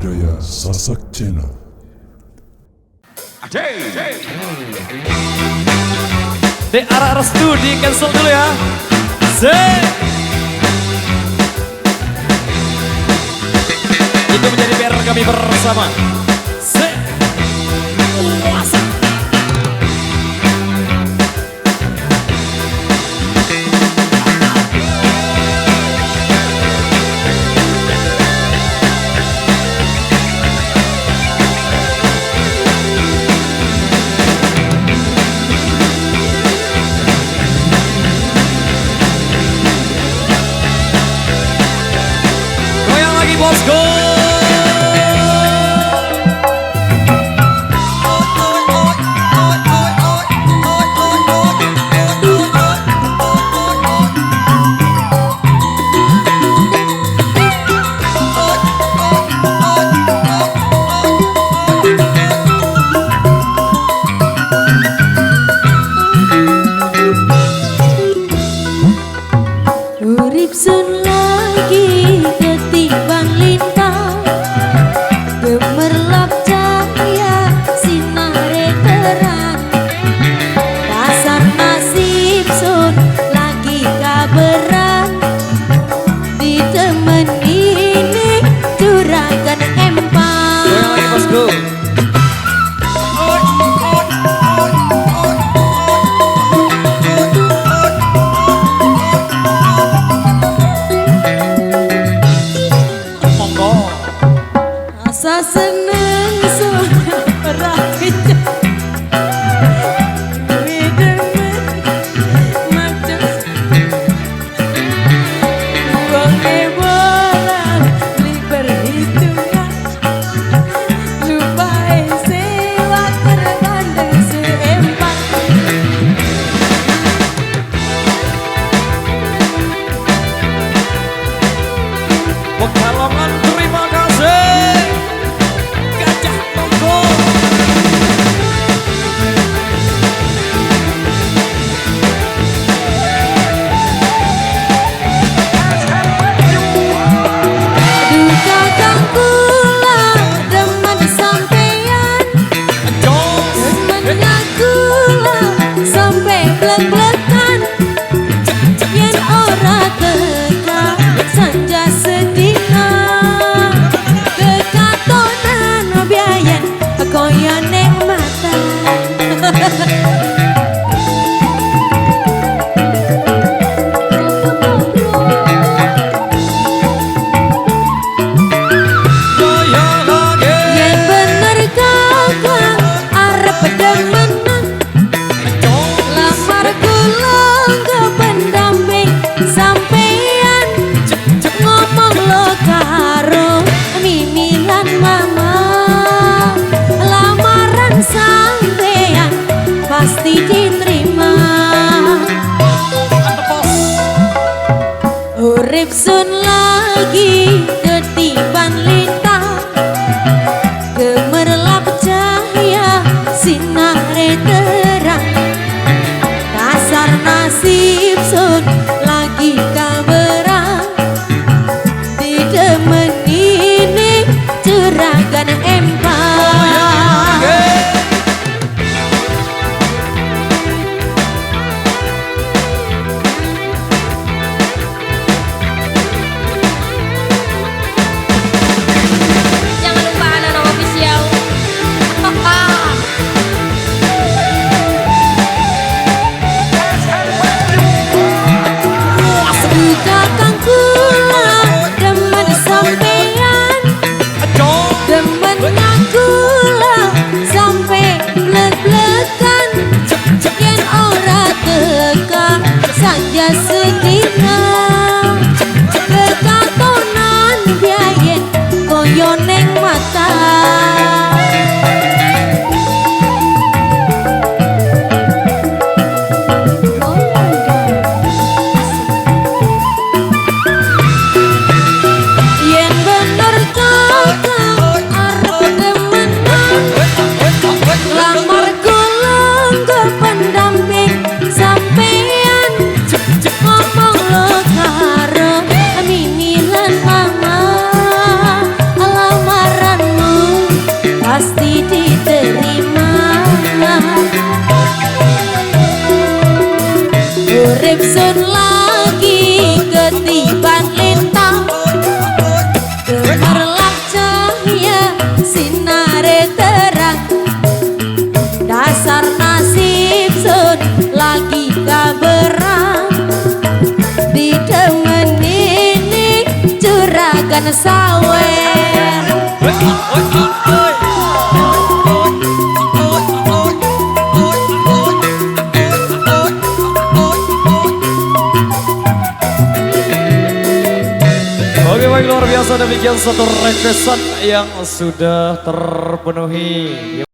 budaya Sasak Channel. Di arah restu di cancel dulu ya. Itu menjadi PR kami bersama. Bosku. Urip sun lagi ketimbang lintang, gemerlap cahaya sinare terang. Dasar nasib sun lagi kaberan, ditemen ini juragan empang. Goyang lagi bosku. Asa seneng suara kecil, boleh bola beli perhitungan, lupain sewa terbanding seempat. Pekalongan terima kasih. Yen ora teka sanja sedina bukan sawer. Oke baik luar biasa demikian satu requestan yang sudah terpenuhi.